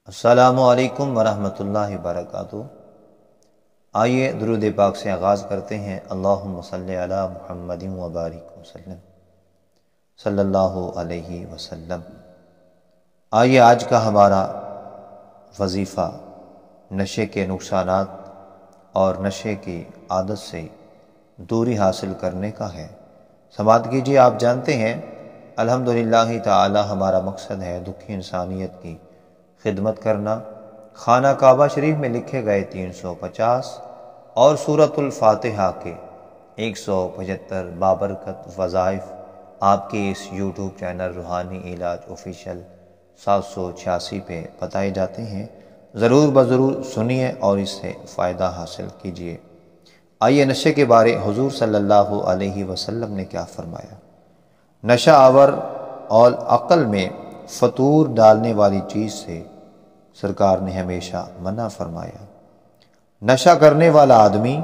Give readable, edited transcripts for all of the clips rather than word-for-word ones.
السلام علیکم ورحمۃ اللہ وبرکاتہ۔ آئیے درود پاک سے آغاز کرتے ہیں۔ اللہم صلی علی محمد وبارک وسلم صلی اللہ علیہ وسلم۔ آئیے آج کا ہمارا وظیفہ نشے کے نقصانات اور نشے کی عادت سے دوری حاصل کرنے کا ہے۔ سماعت کیجیے۔ آپ جانتے ہیں الحمدللہ تعالی ہمارا مقصد ہے دکھی انسانیت کی خدمت کرنا۔ خانہ کعبہ شریف میں لکھے گئے 350 اور سورۃ الفاتحہ کے 175 بابرکت وظائف آپ کے اس یوٹیوب چینل روحانی علاج آفیشیل 786 پہ بتائے جاتے ہیں۔ ضرور بضرور سنیے اور اس سے فائدہ حاصل کیجیے۔ آئیے نشے کے بارے حضور صلی اللہ علیہ وسلم نے کیا فرمایا۔ نشہ آور اور عقل میں فطور ڈالنے والی چیز سے سرکار نے ہمیشہ منع فرمایا۔ نشہ کرنے والا آدمی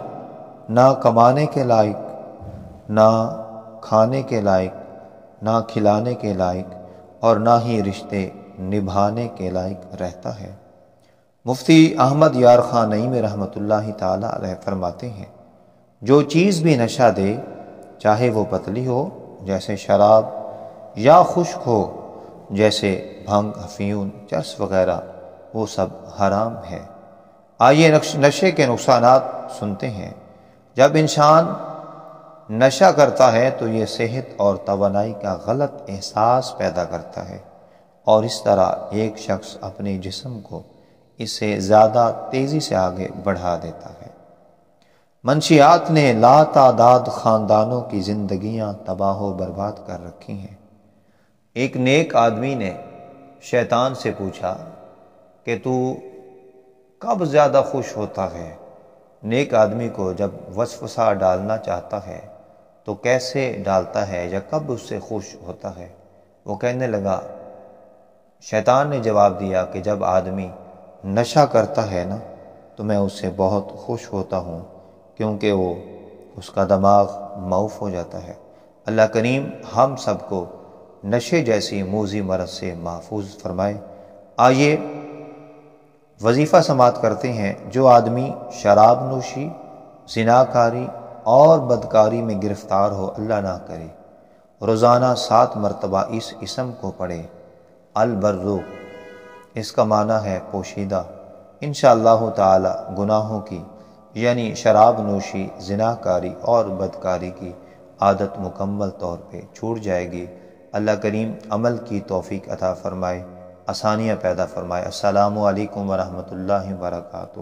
نہ کمانے کے لائق، نہ کھانے کے لائق، نہ کھلانے کے لائق اور نہ ہی رشتے نبھانے کے لائق رہتا ہے۔ مفتی احمد یار خان نعیمی رحمۃ اللہ تعالی علیہ فرماتے ہیں، جو چیز بھی نشہ دے، چاہے وہ پتلی ہو جیسے شراب یا خشک ہو جیسے بھنگ، افیون، چرس وغیرہ، وہ سب حرام ہے۔ آئیے نشے کے نقصانات سنتے ہیں۔ جب انسان نشہ کرتا ہے تو یہ صحت اور توانائی کا غلط احساس پیدا کرتا ہے اور اس طرح ایک شخص اپنے جسم کو اس سے زیادہ تیزی سے آگے بڑھا دیتا ہے۔ منشیات نے لاتعداد خاندانوں کی زندگیاں تباہ و برباد کر رکھی ہیں۔ ایک نیک آدمی نے شیطان سے پوچھا کہ تو کب زیادہ خوش ہوتا ہے؟ نیک آدمی کو جب وسوسہ ڈالنا چاہتا ہے تو کیسے ڈالتا ہے یا کب اس سے خوش ہوتا ہے؟ وہ کہنے لگا، شیطان نے جواب دیا کہ جب آدمی نشہ کرتا ہے نا تو میں اس سے بہت خوش ہوتا ہوں، کیونکہ اس کا دماغ معاف ہو جاتا ہے۔ اللہ کریم ہم سب کو نشے جیسی موذی مرض سے محفوظ فرمائے۔ آئیے وظیفہ سماعت کرتے ہیں۔ جو آدمی شراب نوشی، زناکاری اور بدکاری میں گرفتار ہو، اللہ نہ کرے، روزانہ 7 مرتبہ اس اسم کو پڑھے، البرو، اس کا معنی ہے پوشیدہ، انشاءاللہ تعالی گناہوں کی یعنی شراب نوشی، زناکاری اور بدکاری کی عادت مکمل طور پہ چھوٹ جائے گی۔ اللہ کریم عمل کی توفیق عطا فرمائے، آسانیاں پیدا فرمائے۔ السلام علیکم ورحمۃ اللہ وبرکاتہ۔